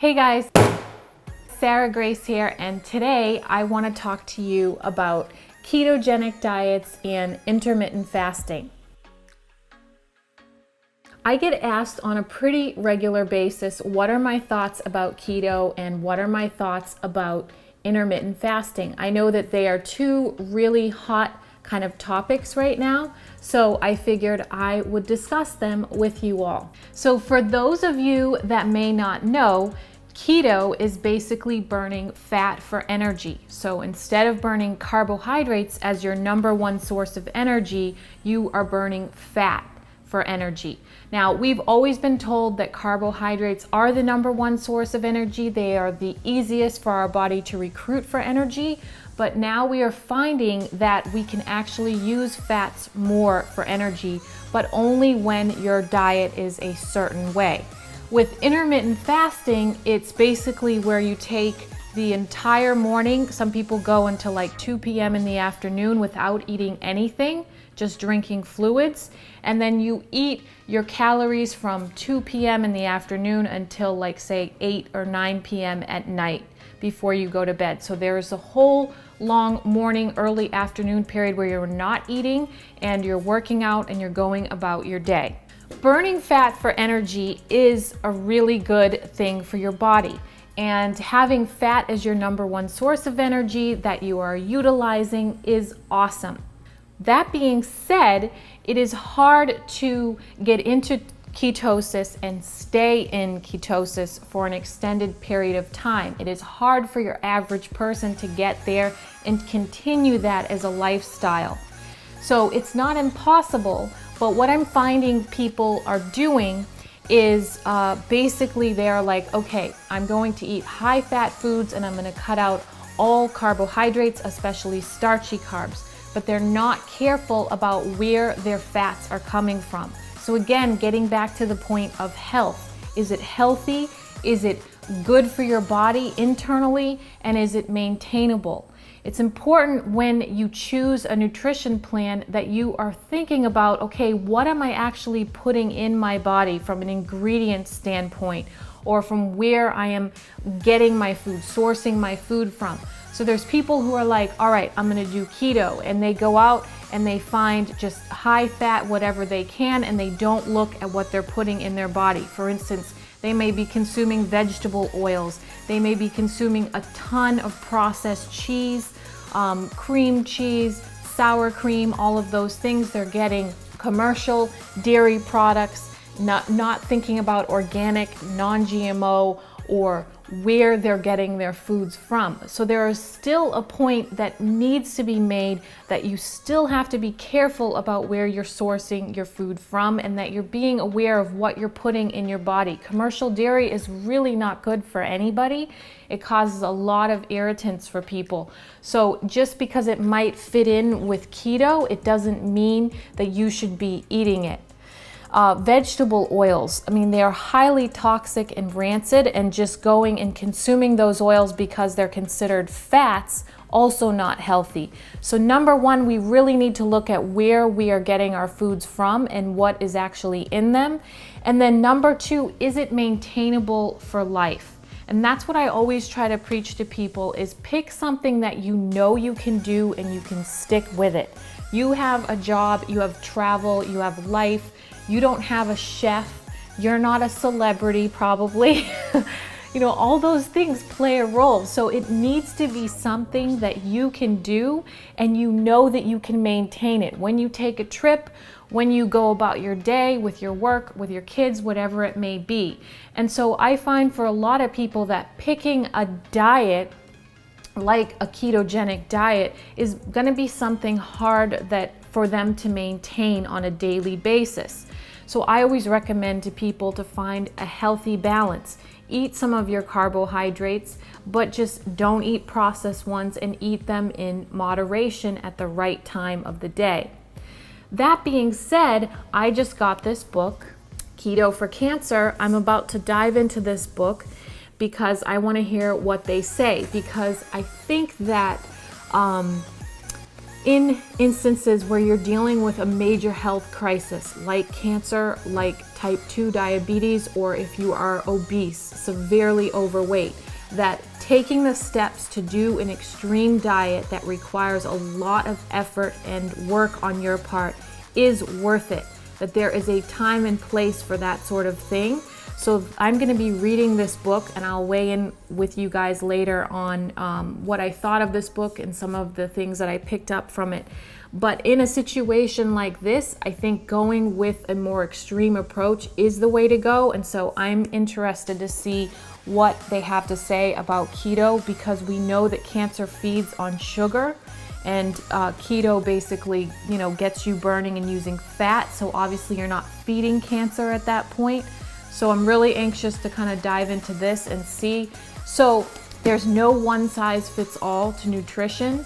Hey guys, Sarah Grace here, and today I want to talk to you about ketogenic diets and intermittent fasting. I get asked on a pretty regular basis, what are my thoughts about keto and what are my thoughts about intermittent fasting? I know that they are two really hot kind of topics right now, so I figured I would discuss them with you all. So for those of you that may not know, keto is basically burning fat for energy. So instead of burning carbohydrates as your number one source of energy, you are burning fat for energy. Now, we've always been told that carbohydrates are the number one source of energy. They are the easiest for our body to recruit for energy, but now we are finding that we can actually use fats more for energy, but only when your diet is a certain way. With intermittent fasting, it's basically where you take the entire morning. Some people go until like 2 p.m. in the afternoon without eating anything, just drinking fluids. And then you eat your calories from 2 p.m. in the afternoon until like say 8 or 9 p.m. at night before you go to bed. So there's a whole long morning, early afternoon period where you're not eating and you're working out and you're going about your day. Burning fat for energy is a really good thing for your body. And having fat as your number one source of energy that you are utilizing is awesome. That being said, it is hard to get into ketosis and stay in ketosis for an extended period of time. It is hard for your average person to get there and continue that as a lifestyle. So it's not impossible, but what I'm finding people are doing is basically they're like, okay, I'm going to eat high fat foods and I'm going to cut out all carbohydrates, especially starchy carbs, but they're not careful about where their fats are coming from. So again, getting back to the point of health. Is it healthy? Is it good for your body internally? And is it maintainable? It's important when you choose a nutrition plan that you are thinking about, okay, what am I actually putting in my body from an ingredient standpoint or from where I am getting my food, sourcing my food from. So there's people who are like, all right, I'm gonna do keto, and they go out and they find just high fat, whatever they can, and they don't look at what they're putting in their body. For instance, they may be consuming vegetable oils. They may be consuming a ton of processed cheese, cream cheese, sour cream, all of those things. They're getting commercial dairy products, not thinking about organic, non-GMO, or where they're getting their foods from. So there is still a point that needs to be made that you still have to be careful about where you're sourcing your food from and that you're being aware of what you're putting in your body. Commercial dairy is really not good for anybody. It causes a lot of irritants for people. So just because it might fit in with keto, it doesn't mean that you should be eating it. Vegetable oils, I mean, they are highly toxic and rancid, and just going and consuming those oils because they're considered fats, also not healthy. So number one, we really need to look at where we are getting our foods from and what is actually in them. And then number two, is it maintainable for life? And that's what I always try to preach to people, is pick something that you know you can do and you can stick with it. You have a job, you have travel, you have life. You don't have a chef, you're not a celebrity probably. You know, all those things play a role. So it needs to be something that you can do and you know that you can maintain it. When you take a trip, when you go about your day, with your work, with your kids, whatever it may be. And so I find for a lot of people that picking a diet like a ketogenic diet is going to be something hard that for them to maintain on a daily basis. So I always recommend to people to find a healthy balance. Eat some of your carbohydrates, but just don't eat processed ones, and eat them in moderation at the right time of the day. That being said, I just got this book, Keto for Cancer. I'm about to dive into this book because I want to hear what they say, because I think that in instances where you're dealing with a major health crisis like cancer, like type 2 diabetes, or if you are obese, severely overweight, that taking the steps to do an extreme diet that requires a lot of effort and work on your part is worth it. That there is a time and place for that sort of thing. So I'm going to be reading this book, and I'll weigh in with you guys later on what I thought of this book and some of the things that I picked up from it. But in a situation like this, I think going with a more extreme approach is the way to go. And so I'm interested to see what they have to say about keto, because we know that cancer feeds on sugar. And keto basically, gets you burning and using fat. So obviously you're not feeding cancer at that point. So I'm really anxious to kind of dive into this and see. So there's no one size fits all to nutrition.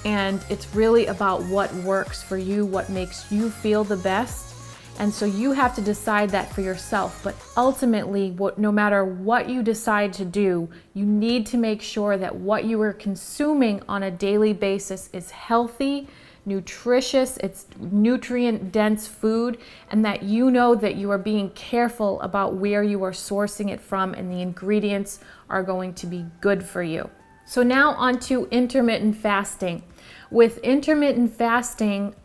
And it's really about what works for you, what makes you feel the best. And so you have to decide that for yourself. But ultimately, no matter what you decide to do, you need to make sure that what you are consuming on a daily basis is healthy, nutritious, it's nutrient dense food, and that you know that you are being careful about where you are sourcing it from and the ingredients are going to be good for you. So now on to intermittent fasting. With intermittent fasting,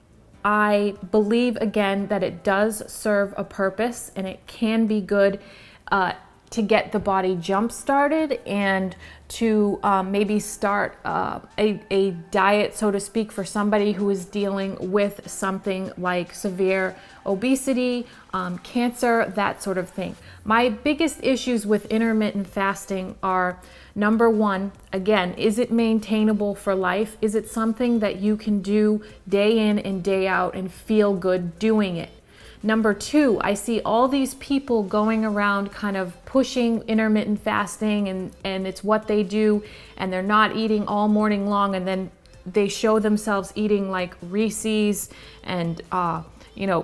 I believe again that it does serve a purpose, and it can be good to get the body jump started and to maybe start a diet, so to speak, for somebody who is dealing with something like severe obesity, cancer, that sort of thing. My biggest issues with intermittent fasting are, number one, again, is it maintainable for life? Is it something that you can do day in and day out and feel good doing it? Number two, I see all these people going around kind of pushing intermittent fasting and it's what they do, and they're not eating all morning long, and then they show themselves eating like Reese's and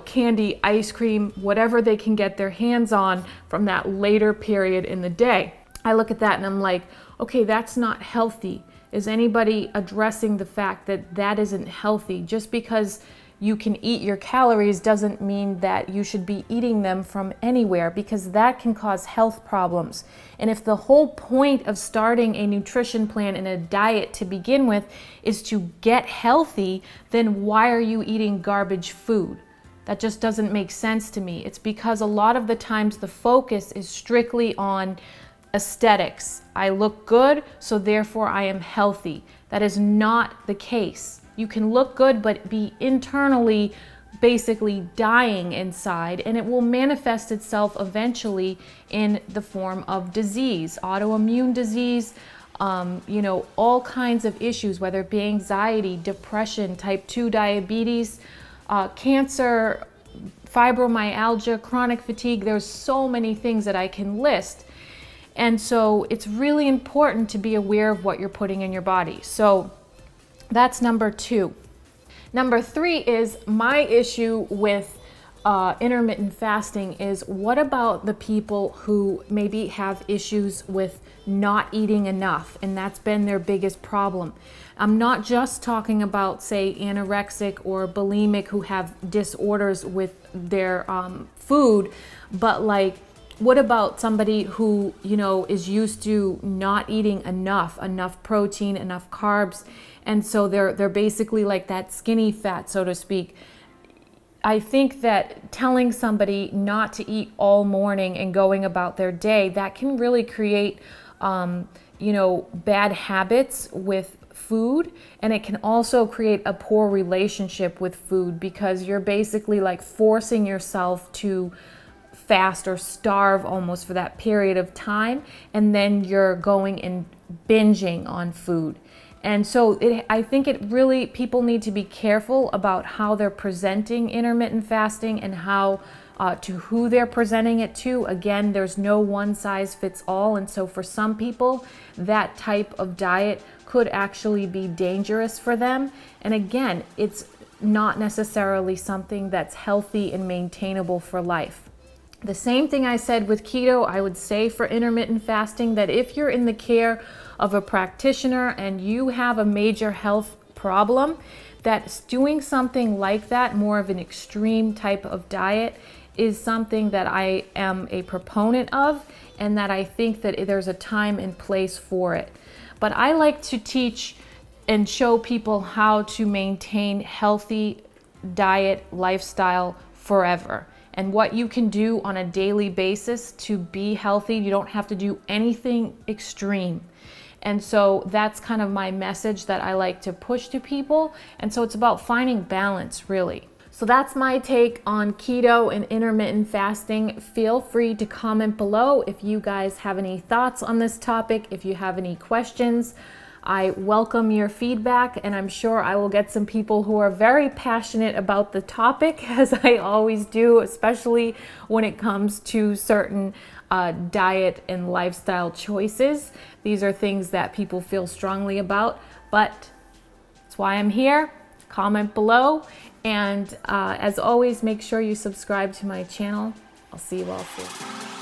candy, ice cream, whatever they can get their hands on from that later period in the day. I look at that and I'm like, okay, that's not healthy. Is anybody addressing the fact that that isn't healthy? Just because you can eat your calories doesn't mean that you should be eating them from anywhere, because that can cause health problems. And if the whole point of starting a nutrition plan and a diet to begin with is to get healthy, then why are you eating garbage food? That just doesn't make sense to me. It's because a lot of the times the focus is strictly on aesthetics. I look good, so therefore I am healthy. That is not the case. You can look good but be internally basically dying inside, and it will manifest itself eventually in the form of disease, autoimmune disease, all kinds of issues, whether it be anxiety, depression, type 2 diabetes, cancer, fibromyalgia, chronic fatigue. There's so many things that I can list. And so it's really important to be aware of what you're putting in your body. So that's number two. Number three is my issue with intermittent fasting is, what about the people who maybe have issues with not eating enough, and that's been their biggest problem. I'm not just talking about, say, anorexic or bulimic who have disorders with their food, but like, what about somebody who, is used to not eating enough protein, enough carbs, and so they're basically like that skinny fat, so to speak. I think that telling somebody not to eat all morning and going about their day, that can really create, bad habits with food, and it can also create a poor relationship with food, because you're basically like forcing yourself to fast or starve almost for that period of time, and then you're going and binging on food. And so I think people need to be careful about how they're presenting intermittent fasting and how to who they're presenting it to. Again, there's no one size fits all, and so for some people that type of diet could actually be dangerous for them. And again, it's not necessarily something that's healthy and maintainable for life. The same thing I said with keto, I would say for intermittent fasting, that if you're in the care of a practitioner and you have a major health problem, that doing something like that, more of an extreme type of diet, is something that I am a proponent of, and that I think that there's a time and place for it. But I like to teach and show people how to maintain healthy diet lifestyle forever, and what you can do on a daily basis to be healthy. You don't have to do anything extreme. And so that's kind of my message that I like to push to people. And so it's about finding balance, really. So that's my take on keto and intermittent fasting. Feel free to comment below if you guys have any thoughts on this topic, if you have any questions. I welcome your feedback, and I'm sure I will get some people who are very passionate about the topic, as I always do, especially when it comes to certain diet and lifestyle choices. These are things that people feel strongly about, but that's why I'm here. Comment below, and as always, make sure you subscribe to my channel. I'll see you all soon.